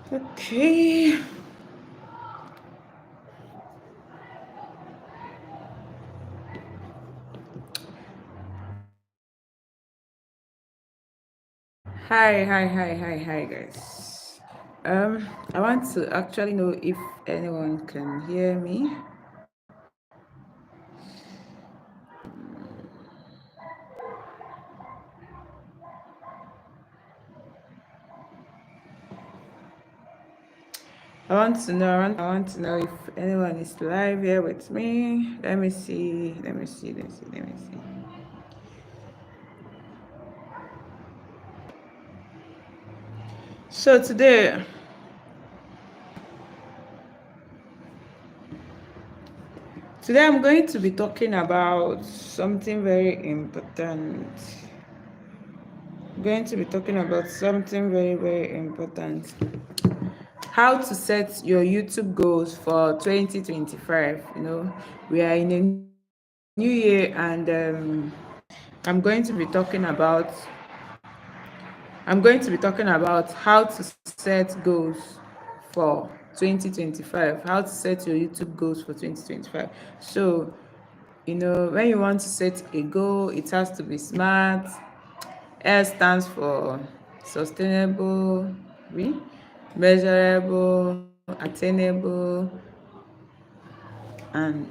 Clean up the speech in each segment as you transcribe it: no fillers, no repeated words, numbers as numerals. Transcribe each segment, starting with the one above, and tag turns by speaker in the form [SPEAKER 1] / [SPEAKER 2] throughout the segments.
[SPEAKER 1] Okay. Hi, guys. I want to actually know if anyone can hear me. I want to know if anyone is live here with me. Let me see. So today I'm going to be talking about something very important. I'm going to be talking about something very important. How to set your YouTube goals for 2025. We are in a new year, and I'm going to be talking about how to set goals for 2025. How to set your YouTube goals for 2025. So, when you want to set a goal, it has to be smart. S stands for sustainable, measurable, attainable, and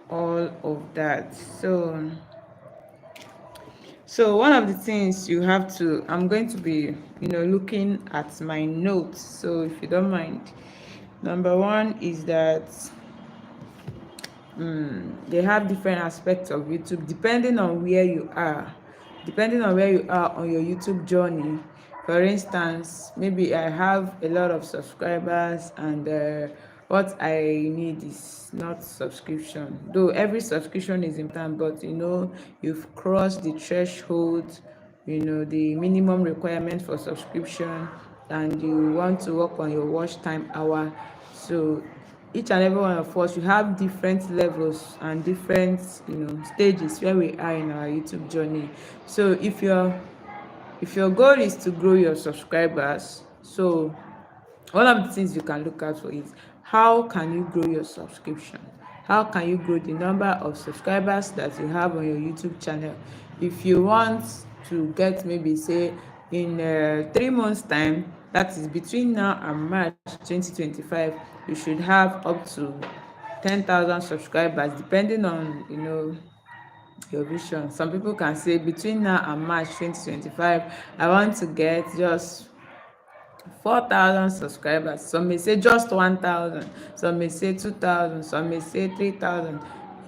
[SPEAKER 1] all of that. So one of the things you have to, I'm going to be, looking at my notes. So if you don't mind, number one is that they have different aspects of YouTube depending on where you are on your YouTube journey. For instance, maybe I have a lot of subscribers, and what I need is not subscription, though every subscription is important, but you've crossed the threshold, the minimum requirement for subscription, and you want to work on your watch time hour. So each and every one of us, we have different levels and different stages where we are in our YouTube journey. So if your goal is to grow your subscribers, so one of the things you can look out for is, how can you grow your subscription? How can you grow the number of subscribers that you have on your YouTube channel? If you want to get, maybe say, in 3 months time, that is between now and March 2025, you should have up to 10,000 subscribers, depending on your vision. Some people can say, between now and March 2025, I want to get just 4,000 subscribers. Some may say just 1,000, some may say 2,000, some may say 3,000.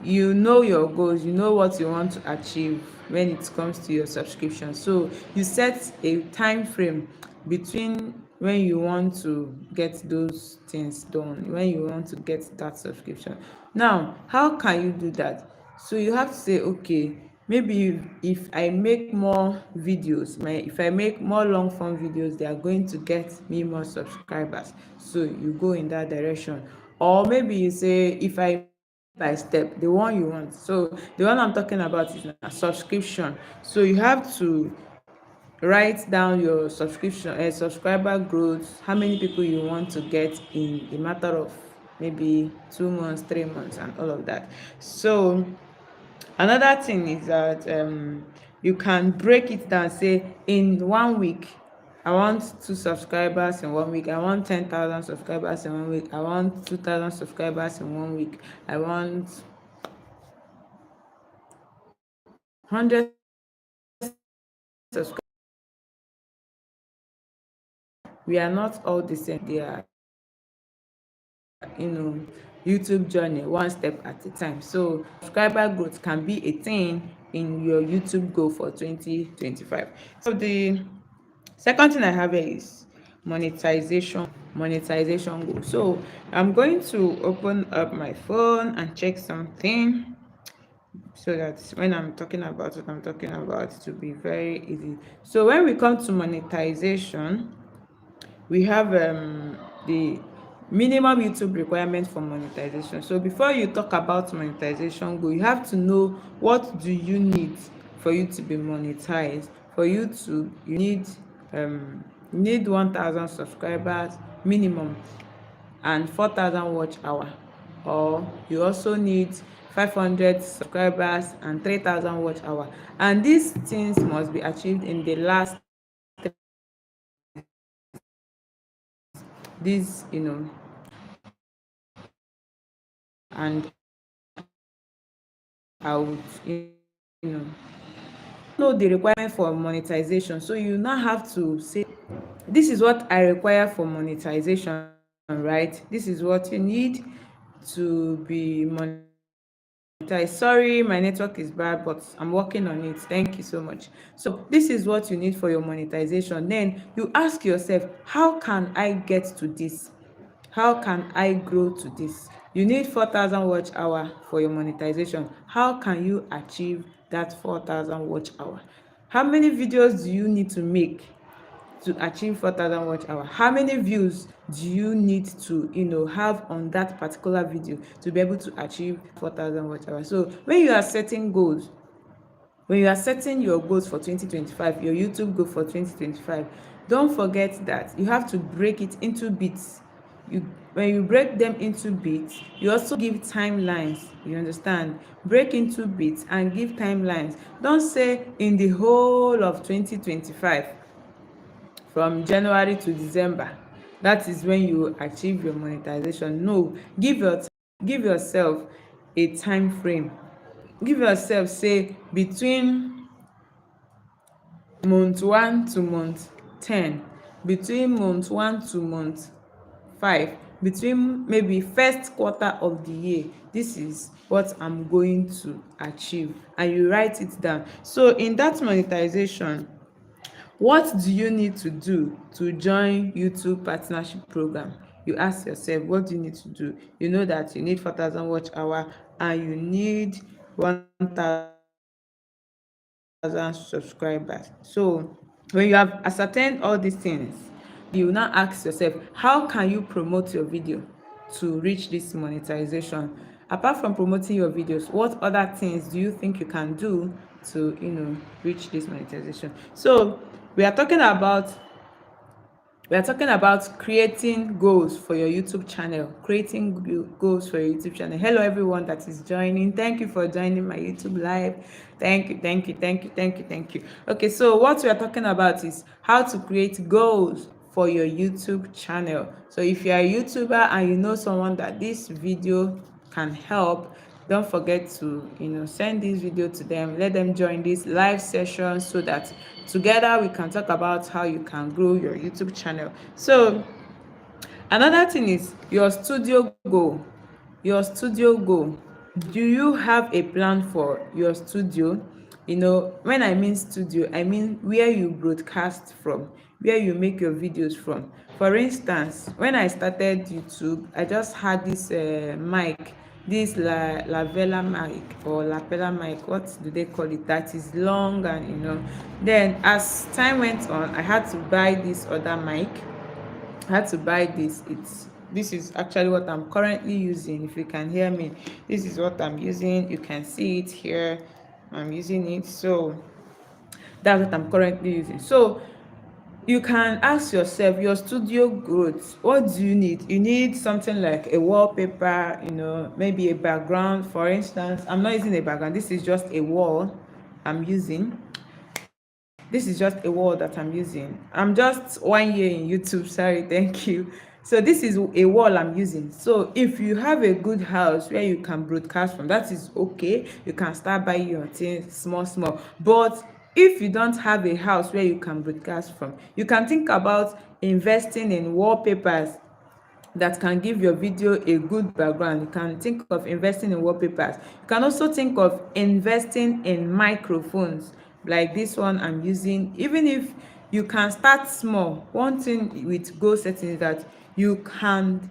[SPEAKER 1] You know your goals, you know what you want to achieve when it comes to your subscription. So you set a time frame between when you want to get those things done, when you want to get that subscription. Now, how can you do that? So you have to say, okay, maybe if I make more videos, if I make more long form videos, they are going to get me more subscribers. So you go in that direction. Or maybe you say, if I by step, the one you want. So the one I'm talking about is a subscription. So you have to write down your subscriber growth, how many people you want to get in a matter of maybe 2 months, 3 months, and all of that. So another thing is that you can break it down. Say, in 1 week, I want 2 subscribers in 1 week. I want 10,000 subscribers in 1 week. I want 2,000 subscribers in 1 week. I want 100 subscribers. We are not all the same. They are, YouTube journey one step at a time. So subscriber growth can be a thing in your YouTube goal for 2025. So the second thing I have here is monetization goal. So I'm going to open up my phone and check something, so that when I'm talking about what I'm talking about, to be very easy. So when we come to monetization, we have the minimum YouTube requirement for monetization. So before you talk about monetization goal, you have to know, what do you need for you to be monetized. For YouTube, you need 1,000 subscribers, minimum, and 4,000 watch hour, or you also need 500 subscribers and 3,000 watch hour, and these things must be achieved in the last 3 days, and I would, know know the requirement for monetization. So you now have to say, this is what I require for monetization, right? This is what you need to be monetized. Sorry, my network is bad, but I'm working on it. Thank you so much. So this is what you need for your monetization. Then you ask yourself, how can I get to this? How can I grow to this? You need 4,000 watch hour for your monetization. How can you achieve that 4,000 watch hour? How many videos do you need to make to achieve 4,000 watch hour? How many views do you need to have on that particular video to be able to achieve 4,000 watch hour? So when you are setting goals, when you are setting your goals for 2025, your YouTube goal for 2025, don't forget that you have to break it into bits. When you break them into bits, you also give timelines. You understand? Break into bits and give timelines. Don't say in the whole of 2025, from January to December, that is when you achieve your monetization. No, give yourself a time frame. Give yourself, say, between month 1 to month 10, between month 1 to month 5, between maybe first quarter of the year, this is what I'm going to achieve, and you write it down. So in that monetization, what do you need to do to join YouTube partnership program? You ask yourself, what do you need to do? You know that you need 4,000 watch hour and you need 1,000 subscribers. So when you have ascertained all these things, you now ask yourself, how can you promote your video to reach this monetization? Apart from promoting your videos, what other things do you think you can do to reach this monetization? So we are talking about creating goals for your YouTube channel. Goals for your YouTube channel. Hello everyone that is joining. Thank you for joining my YouTube live. Thank you. Okay, so what we are talking about is how to create goals for your YouTube channel. So if you are a YouTuber and you know someone that this video can help, don't forget to send this video to them. Let them join this live session so that together we can talk about how you can grow your YouTube channel. So another thing is your studio goal. Do you have a plan for your studio? When I mean studio, I mean where you broadcast from, where you make your videos from. For instance, when I started YouTube, I just had this mic, this lavella mic or lapella mic, what do they call it, that is long, and then as time went on, I had to buy this other mic. I had to buy this. This is actually what I'm currently using. If you can hear me, this is what I'm using. You can see it here. I'm using it. So that's what I'm currently using. So you can ask yourself, your studio growth, what do you need? You need something like a wallpaper, maybe a background. For instance, I'm not using a background. This is just a wall I'm using. This is just a wall that I'm using. I'm just 1 year in YouTube. Sorry, thank you. So this is a wall I'm using. So if you have a good house where you can broadcast from, that is okay. You can start buying your things small. But if you don't have a house where you can broadcast from, you can think about investing in wallpapers that can give your video a good background. You can think of investing in wallpapers. You can also think of investing in microphones like this one I'm using. Even if you can start small, one thing with goal setting is that you can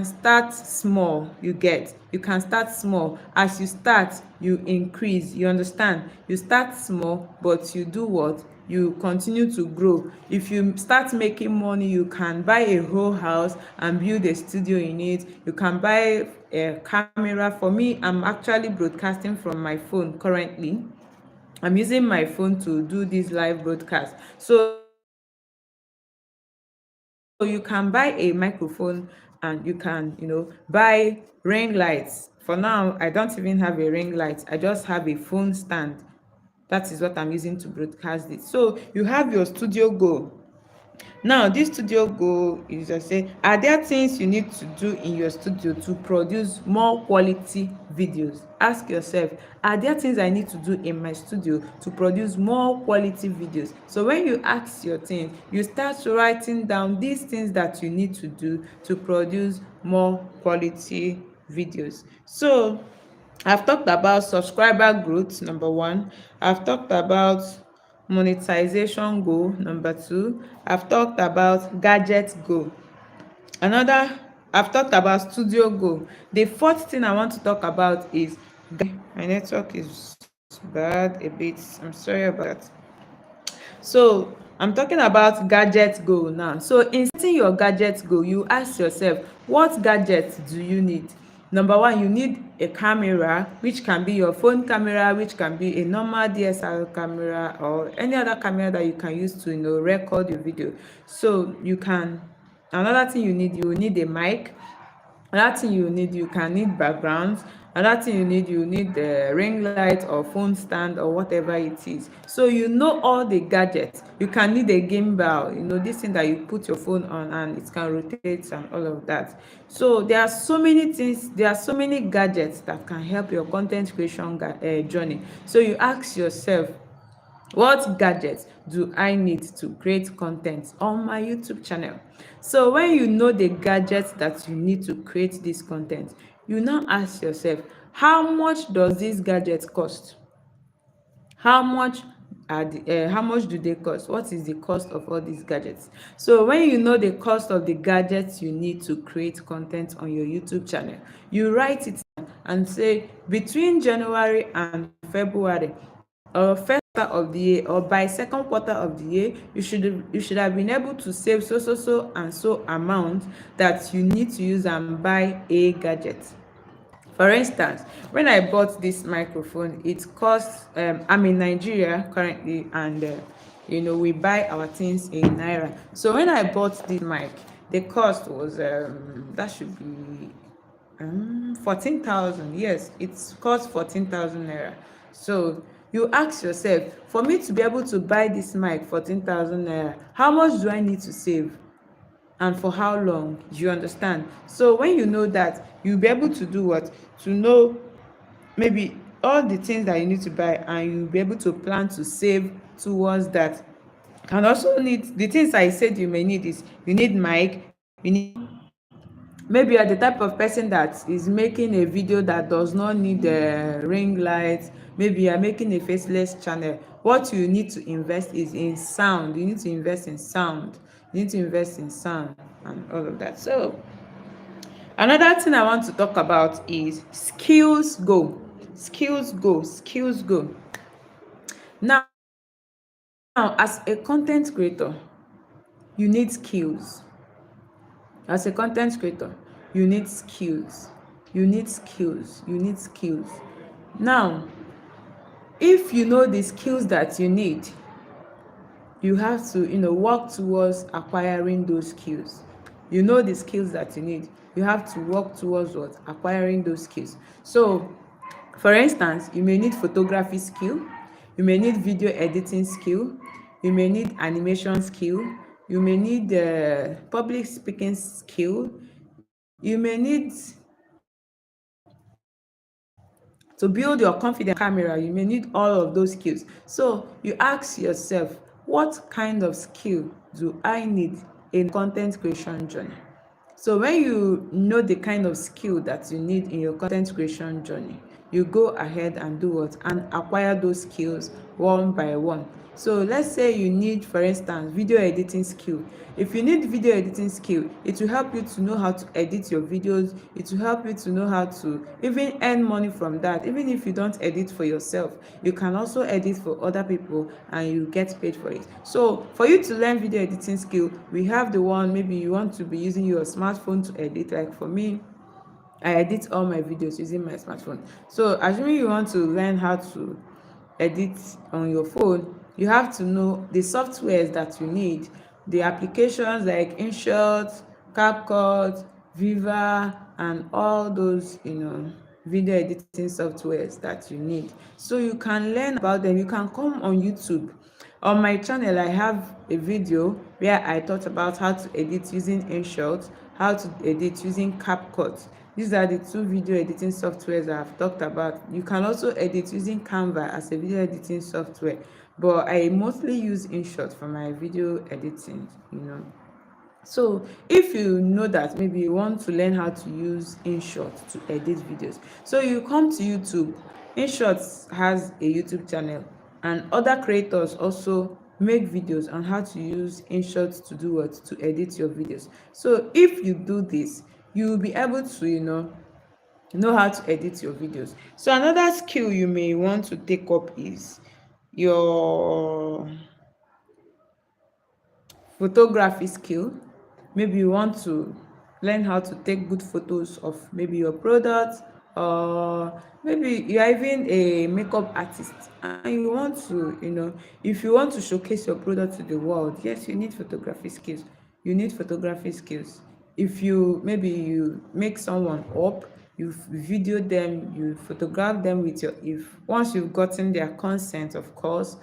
[SPEAKER 1] start small. You can start small. As you start, you increase. You understand? You start small, but you do what? You continue to grow. If you start making money, you can buy a whole house and build a studio in it. You can buy a camera. For me, I'm actually broadcasting from my phone currently. I'm using my phone to do this live broadcast. So you can buy a microphone, and you can, buy ring lights. For now, I don't even have a ring light. I just have a phone stand. That is what I'm using to broadcast it. So you have your studio goal. Now, this studio goal is just say, are there things you need to do in your studio to produce more quality videos? Ask yourself, are there things I need to do in my studio to produce more quality videos? So when you ask your things, you start writing down these things that you need to do to produce more quality videos. So I've talked about subscriber growth, number one. I've talked about monetization goal, number two. I've talked about gadget goal. Another, I've talked about studio goal. The fourth thing I want to talk about is, my network is bad a bit. I'm sorry about that. So I'm talking about gadget goal now. So in setting your gadget goal, you ask yourself, what gadgets do you need? Number one, you need a camera, which can be your phone camera, which can be a normal DSLR camera, or any other camera that you can use to, record your video. So you can, another thing you need a mic. Another thing you can need background. Another thing you need the ring light or phone stand or whatever it is. So all the gadgets. You can need a gimbal, this thing that you put your phone on and it can rotate and all of that. So there are so many things, there are so many gadgets that can help your content creation journey. So you ask yourself, what gadgets do I need to create content on my YouTube channel? So when you know the gadgets that you need to create this content, you now ask yourself, how much does this gadget cost? How much do they cost? What is the cost of all these gadgets? So when you know the cost of the gadgets you need to create content on your YouTube channel, you write it down and say, between January and February, or first quarter of the year, or by second quarter of the year, you should have been able to save so and so amount that you need to use and buy a gadget. For instance, when I bought this microphone, it cost, I'm in Nigeria currently, and we buy our things in naira. So when I bought this mic, the cost was, that should be 14,000. Yes, it's cost 14,000 naira. So you ask yourself, for me to be able to buy this mic 14,000 naira, how much do I need to save, and for how long? You understand? So when you know that, you'll be able to do what? To know maybe all the things that you need to buy, and you'll be able to plan to save towards that. And also need the things I said you may need is, you need mic, you need, maybe you are the type of person that is making a video that does not need a ring light. Maybe you are making a faceless channel. What you need to invest is in sound. You need to invest in sound. You need to invest in sound and all of that. So another thing I want to talk about is skills go. Skills go. Skills go. Now, as a content creator, you need skills. As a content creator, you need skills. You need skills. You need skills. Now, if you know the skills that you need, you have to, work towards acquiring those skills. You know the skills that you need. You have to work towards what? Acquiring those skills. So, for instance, you may need photography skill. You may need video editing skill. You may need animation skill. You may need public speaking skill. You may need to build your confidence camera. You may need all of those skills. So you ask yourself, what kind of skill do I need in content creation journey? So when you know the kind of skill that you need in your content creation journey, you go ahead and do what? And acquire those skills one by one. So let's say you need, for instance, video editing skill. If you need video editing skill, it will help you to know how to edit your videos. It will help you to know how to even earn money from that. Even if you don't edit for yourself, you can also edit for other people and you get paid for it. So for you to learn video editing skill, we have the one, maybe you want to be using your smartphone to edit. Like for me, I edit all my videos using my smartphone. So assuming you want to learn how to edit on your phone, you have to know the softwares that you need the applications like InShot, CapCut, Viva, and all those, video editing softwares that you need. So you can learn about them. You can come on YouTube. On my channel, I have a video where I taught about how to edit using InShot, how to edit using CapCut. These are the two video editing softwares I've talked about. You can also edit using Canva as a video editing software, but I mostly use InShot for my video editing. So if you know that maybe you want to learn how to use InShot to edit videos, so you come to YouTube. InShot has a YouTube channel, and other creators also make videos on how to use InShot to do what? To edit your videos. So if you do this, you will be able to, know how to edit your videos. So another skill you may want to take up is your photography skill. Maybe you want to learn how to take good photos of maybe your product, or maybe you are even a makeup artist and you want to, if you want to showcase your product to the world, yes, you need photography skills. You need photography skills. If you maybe you make someone up, you video them, you photograph them with your, if once you've gotten their consent, of course,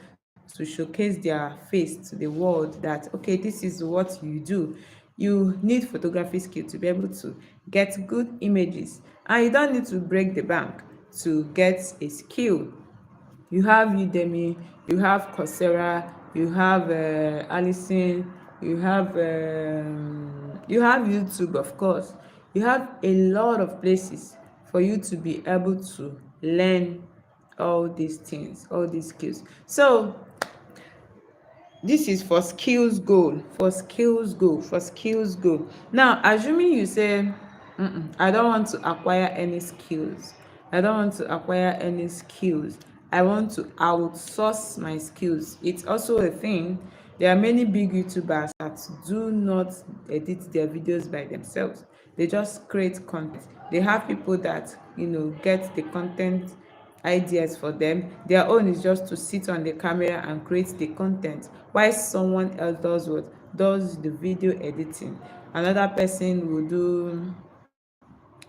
[SPEAKER 1] to showcase their face to the world that okay, this is what you do. You need photography skill to be able to get good images, and you don't need to break the bank to get a skill. You have Udemy, you have Coursera, you have Allison, you have YouTube, of course. You have a lot of places for you to be able to learn all these things, all these skills. So this is for skills goal, now assuming you say, I don't want to acquire any skills, I want to outsource my skills. It's also a thing. There are many big YouTubers that do not edit their videos by themselves. They just create content. They have people that get the content ideas for them. Their own is just to sit on the camera and create the content, while someone else does what? Does the video editing. Another person will do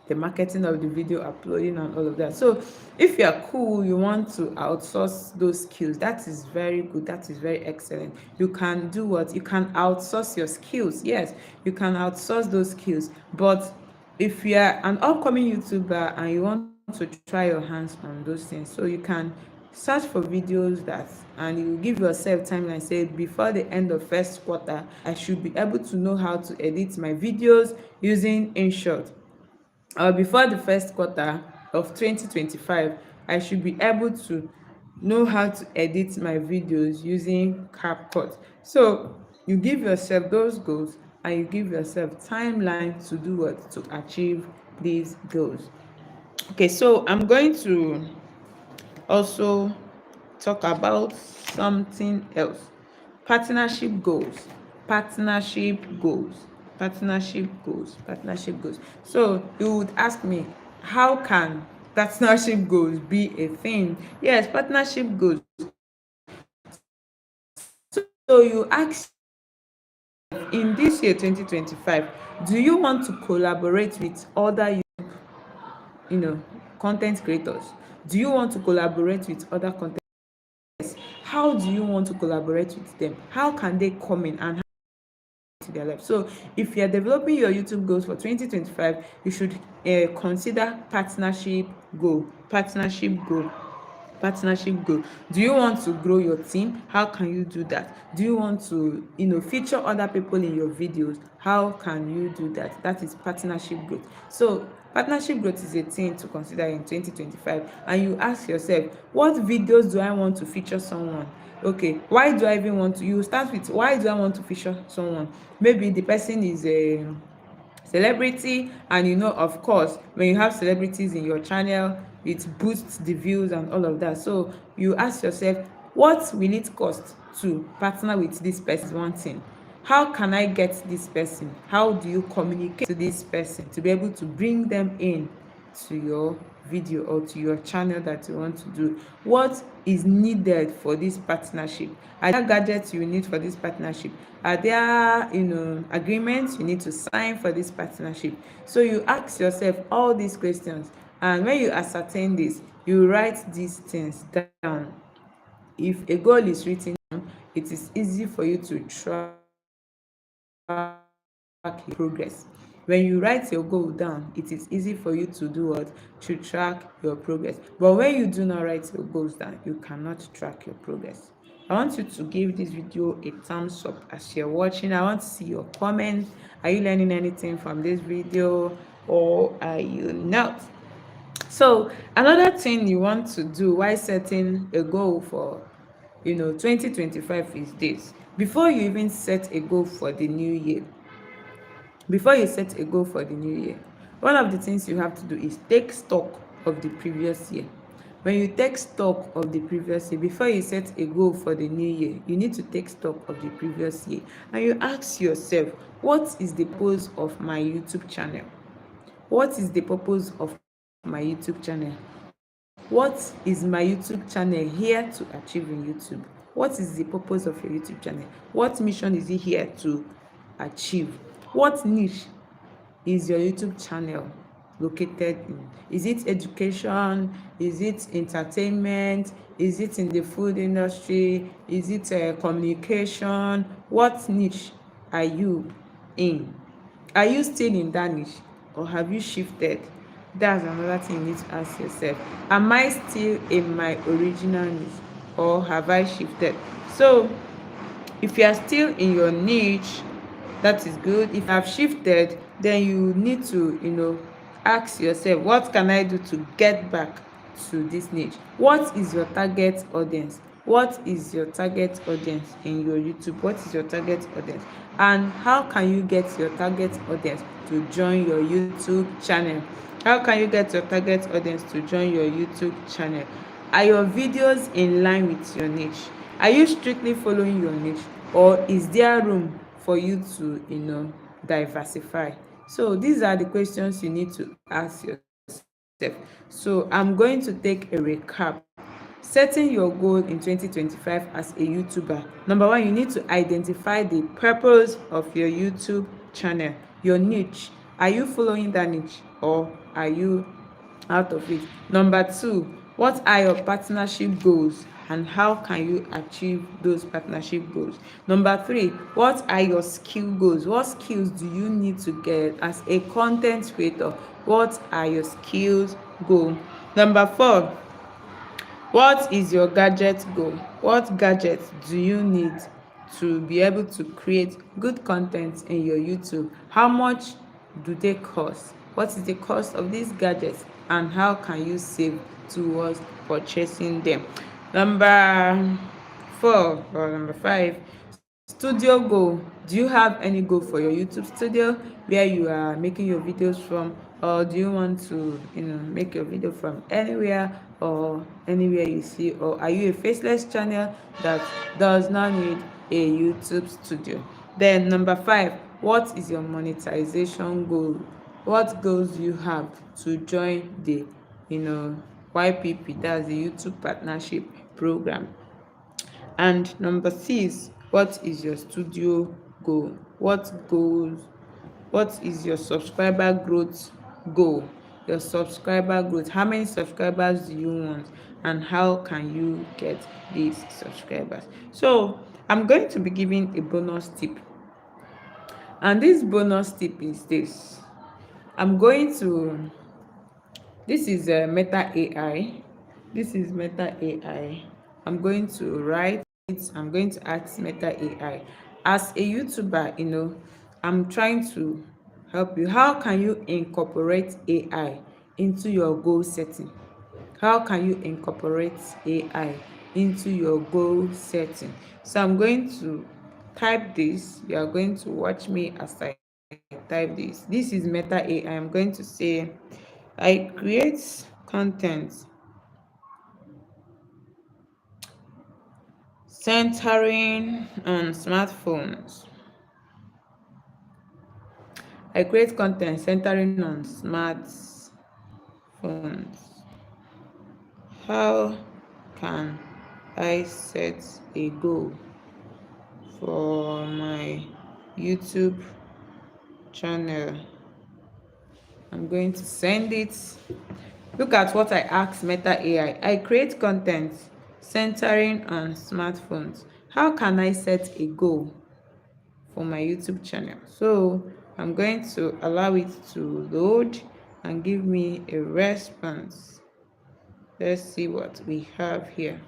[SPEAKER 1] the marketing of the video, uploading and all of that. So if you are cool, you want to outsource those skills, that is very good, that is very excellent. You can do what? You can outsource your skills. Yes, you can outsource those skills. But if you are an upcoming YouTuber and you want to try your hands on those things, so you can search for videos that, and you give yourself timeline, say before the end of first quarter I should be able to know how to edit my videos using InShot, or before the first quarter of 2025 I should be able to know how to edit my videos using CapCut. So you give yourself those goals and you give yourself timeline to do what? To achieve these goals. Okay, so I'm going to also talk about something else. Partnership goals. So you would ask me, how can partnership goals be a thing? Yes, partnership goals. So you ask, in this year 2025, do you want to collaborate with other content creators? Do you want to collaborate with other content? How do you want to collaborate with them? How can they come in and to their life? So if you are developing your YouTube goals for 2025, you should consider partnership goal. Do you want to grow your team? How can you do that? Do you want to feature other people in your videos? How can you do that? That is partnership growth. So partnership growth is a thing to consider in 2025, and you ask yourself, what videos do I want to feature someone? Okay, why do I even want to? You start with, why do I want to feature someone? Maybe the person is a celebrity, and of course when you have celebrities in your channel, it boosts the views and all of that. So you ask yourself, what will it cost to partner with this person? One thing, how can I get this person? How do you communicate to this person to be able to bring them in? to your video or to your channel that you want to do. What is needed for this partnership? Are there gadgets you need for this partnership? Are there, agreements you need to sign for this partnership? So you ask yourself all these questions, and when you ascertain this, you write these things down. If a goal is written down, it is easy for you to track your progress. When you write your goal down, it is easy for you to do what? To track your progress. But when you do not write your goals down, you cannot track your progress. I want you to give this video a thumbs up as you're watching. I want to see your comments. Are you learning anything from this video, or are you not? So another thing you want to do while setting a goal for 2025 is this. Before you even set a goal for the new year, before you set a goal for the new year, one of the things you have to do is take stock of the previous year. When you take stock of the previous year, before you set a goal for the new year, you need to take stock of the previous year, and you ask yourself, what is the purpose of my YouTube channel? What is the purpose of my YouTube channel? What is my YouTube channel here to achieve in YouTube? What is the purpose of your YouTube channel? What mission is it here to achieve? What niche is your YouTube channel located in? Is it education? Is it entertainment? Is it in the food industry? Is it communication? What niche are you in? Are you still in that niche, or have you shifted? That's another thing you need to ask yourself. Am I still in my original niche, or have I shifted? So if you are still in your niche, that is good. If you have shifted, then you need to ask yourself, what can I do to get back to this niche? What is your target audience? What is your target audience in your YouTube? What is your target audience, and how can you get your target audience to join your YouTube channel? How can you get your target audience to join your YouTube channel? Are your videos in line with your niche? Are you strictly following your niche, or is there room for you to diversify? So these are the questions you need to ask yourself. So I'm going to take a recap. Setting your goal in 2025 as a YouTuber. Number one, you need to identify the purpose of your YouTube channel, your niche. Are you following that niche, or are you out of it? Number two, what are your partnership goals, and how can you achieve those partnership goals? Number three, what are your skill goals? What skills do you need to get as a content creator? What are your skills goals? Number four, what is your gadget goal? What gadgets do you need to be able to create good content in your YouTube? How much do they cost? What is the cost of these gadgets, and how can you save towards purchasing them? Number four, or number five, studio goal. Do you have any goal for your YouTube studio where you are making your videos from, or do you want to make your video from anywhere or anywhere you see? Or are you a faceless channel that does not need a YouTube studio? Then number five, what is your monetization goal? What goals do you have to join the YPP, that's the YouTube Partnership Program? And number six, what is your studio goal? What is your subscriber growth goal? Your subscriber growth. How many subscribers do you want, and how can you get these subscribers? So I'm going to be giving a bonus tip. And this bonus tip is this. I'm going to This is Meta AI. This is Meta AI. I'm going to write it. I'm going to ask Meta AI. As a YouTuber, I'm trying to help you. How can you incorporate AI into your goal setting? How can you incorporate AI into your goal setting? So I'm going to type this. You are going to watch me as I type this. This is Meta AI. I'm going to say, I create content centering on smartphones. I create content centering on smartphones. smartphones. How can I set a goal for my YouTube channel? I'm going to send it. Look at what I asked Meta AI. I create content centering on smartphones. How can I set a goal for my YouTube channel? So I'm going to allow it to load and give me a response. Let's see what we have here.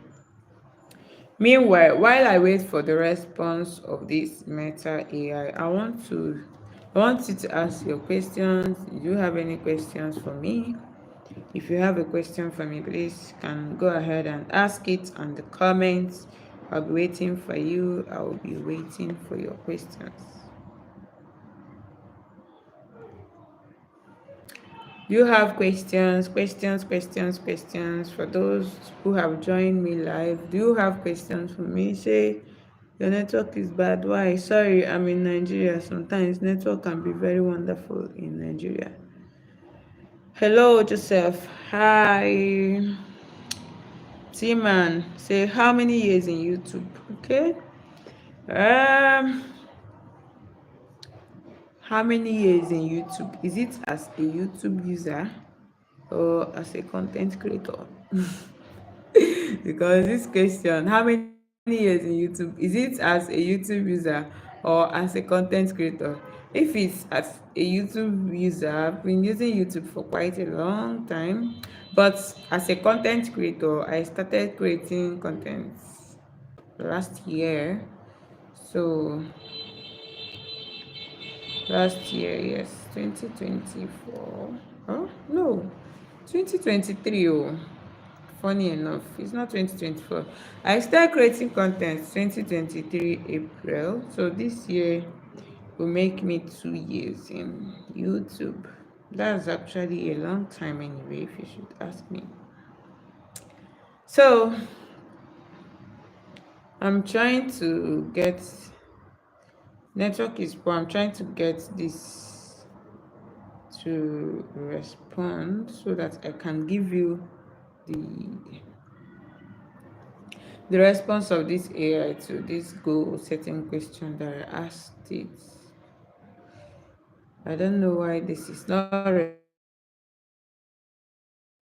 [SPEAKER 1] Meanwhile, while I wait for the response of this Meta AI, I want you to ask your questions. Do you have any questions for me? If you have a question for me, please can go ahead and ask it on the comments. I'll be waiting for you. I will be waiting for your questions. Do you have questions? For those who have joined me live, do you have questions for me? Say your network is bad. Why? Sorry, I'm in Nigeria. Sometimes network can be very wonderful in Nigeria. Hello, Joseph. Hi. T-Man. Say how many years in YouTube? Okay. Um, how many years in YouTube? Is it as a YouTube user or as a content creator? Because this question, how many years in YouTube, is it as a YouTube user or as a content creator? If it's as a YouTube user, I've been using YouTube for quite a long time, but as a content creator, I started creating content last year. So last year, yes, 2024. Oh no, 2023. Oh, funny enough, it's not 2024. I started creating content 2023 April, so this year will make me 2 years in YouTube. That's actually a long time anyway, if you should ask me. So I'm trying to get network is poor. I'm trying to get this to respond so that I can give you the response of this AI to this goal setting question that I asked it. I don't know why this is not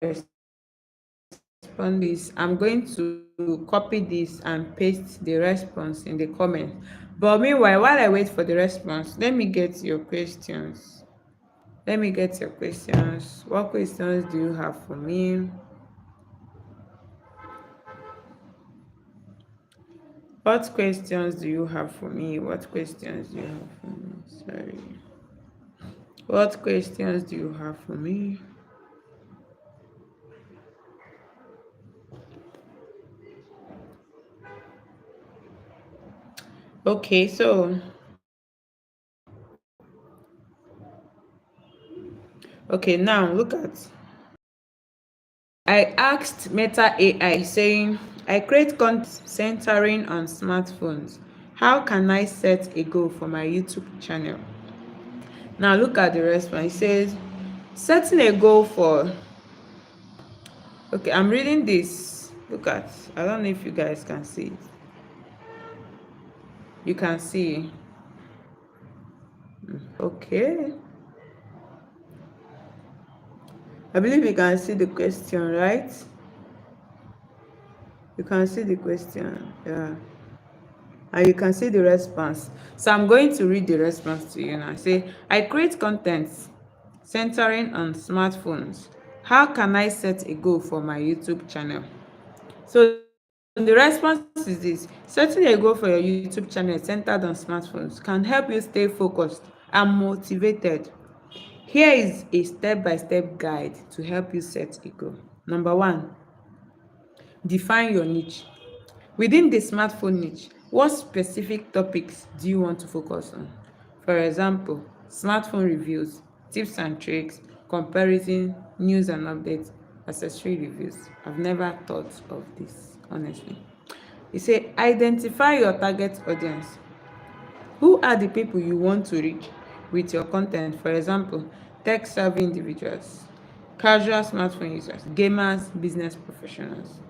[SPEAKER 1] responding. This I'm going to copy this and paste the response in the comment. But meanwhile, while I wait for the response, let me get your questions. What questions do you have for me? What questions do you have for me? Sorry. What questions do you have for me? Okay, so now look at. I asked Meta AI saying, I create content centering on smartphones. How can I set a goal for my YouTube channel? Now look at the response. It says, setting a goal for. Okay, I'm reading this. Look at. I don't know if you guys can see it. You can see. Okay. I believe you can see the question, right? You can see the question. Yeah. And you can see the response. So I'm going to read the response to you now. Say, I create content centering on smartphones. How can I set a goal for my YouTube channel? So the response is this: setting a goal for your YouTube channel centered on smartphones can help you stay focused and motivated. Here is a step-by-step guide to help you set a goal. Number one, define your niche. Within the smartphone niche, what specific topics do you want to focus on? For example, smartphone reviews, tips and tricks, comparison, news and updates, accessory reviews. I've never thought of this, honestly. You say, identify your target audience. Who are the people you want to reach with your content? For example, tech-savvy individuals, casual smartphone users, gamers, business professionals.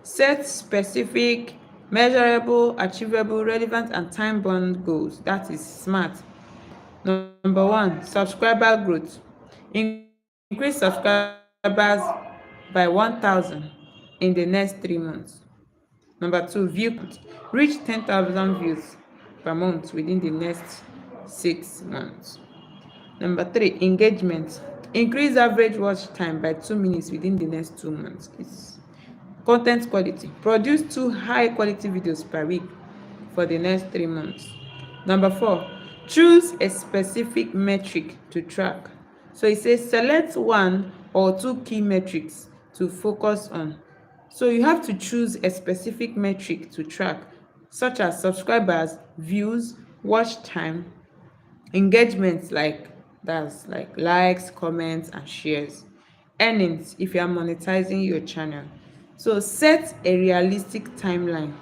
[SPEAKER 1] Set specific, measurable, achievable, relevant, and time-bound goals. That is SMART. Number one, subscriber growth. Increase subscribers by 1,000 in the next 3 months. Number two, view count. Reach 10,000 views per month within the next 6 months. Number three, engagement. Increase average watch time by 2 minutes within the next 2 months. It's content quality. Produce 2 high quality videos per week for the next 3 months. Number four, choose a specific metric to track. So it says select 1 or 2 key metrics to focus on. So you have to choose a specific metric to track, such as subscribers, views, watch time, engagement, like that's like likes, comments, and shares. Earnings if you are monetizing your channel. So set a realistic timeline.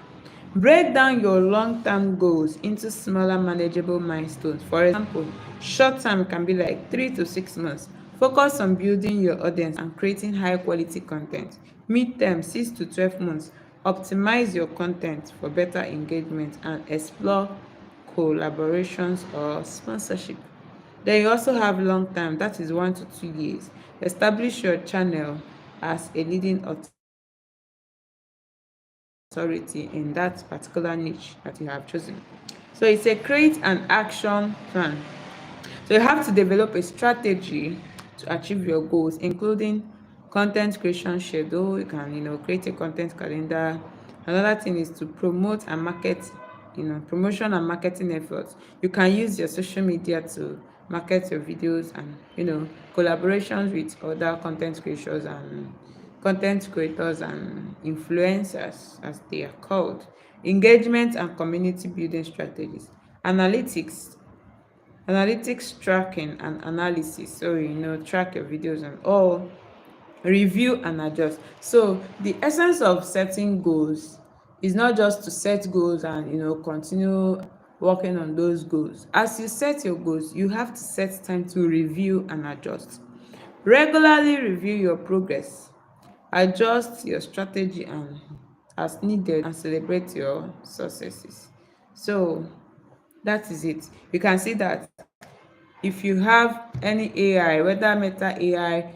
[SPEAKER 1] Break down your long-term goals into smaller manageable milestones. For example, short term can be like 3 to 6 months. Focus on building your audience and creating high quality content. Mid-term, 6 to 12 months. Optimize your content for better engagement and explore collaborations or sponsorship. Then you also have long term, that is 1 to 2 years. Establish your channel as a leading authority in that particular niche that you have chosen. So it's a create an action plan. So you have to develop a strategy to achieve your goals, including content creation schedule. You can, create a content calendar. Another thing is to promotion and marketing efforts. You can use your social media to market your videos and, collaborations with other content creators and influencers, as they are called. Engagement and community building strategies. Analytics tracking and analysis, so track your videos and all. Review and adjust. So the essence of setting goals is not just to set goals and continue working on those goals. As you set your goals, you have to set time to review and adjust. Regularly review your progress, adjust your strategy and as needed, and celebrate your successes. So that is it. You can see that if you have any AI, whether Meta AI,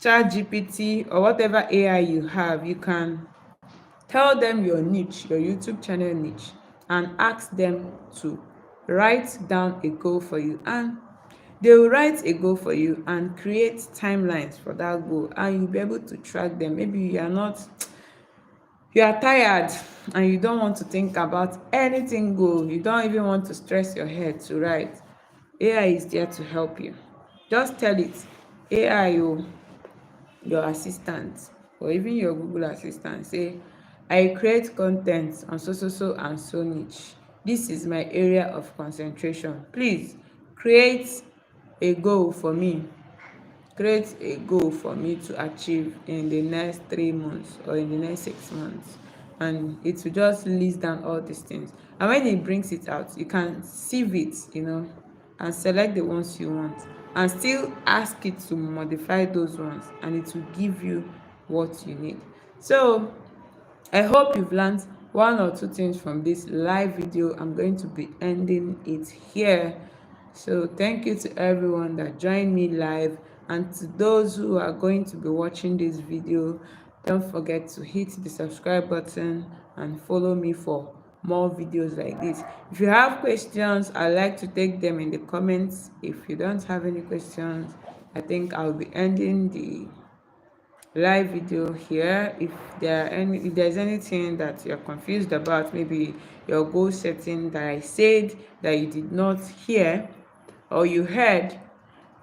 [SPEAKER 1] ChatGPT, or whatever AI you have, you can tell them your niche, your YouTube channel niche, and ask them to write down a goal for you, and they will write a goal for you and create timelines for that goal, and you'll be able to track them. Maybe you are tired and you don't want to think about anything goal, you don't even want to stress your head to write. AI is there to help you. Just tell it, AI, your assistant, or even your Google assistant, say, I create content on so and so niche. This is my area of concentration. Please create a goal for me. Create a goal for me to achieve in the next 3 months or in the next 6 months. And it will just list down all these things. And when it brings it out, you can sieve it, and select the ones you want, and still ask it to modify those ones, and it will give you what you need. So I hope you've learned 1 or 2 things from this live video. I'm going to be ending it here. So thank you to everyone that joined me live, and to those who are going to be watching this video, don't forget to hit the subscribe button and follow me for more videos like this. If you have questions, I'd like to take them in the comments. If you don't have any questions, I think I'll be ending the live video here. If there's anything that you're confused about, maybe your goal setting that I said that you did not hear, or you heard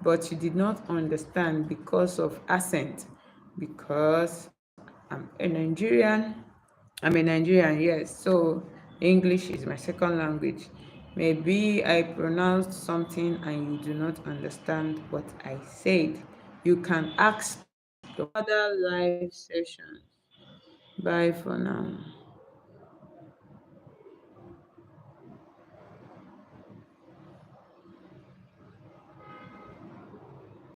[SPEAKER 1] but you did not understand because of accent, because I'm a Nigerian, yes, so English is my second language. Maybe I pronounced something and you do not understand what I said. You can ask your other live sessions. Bye for now.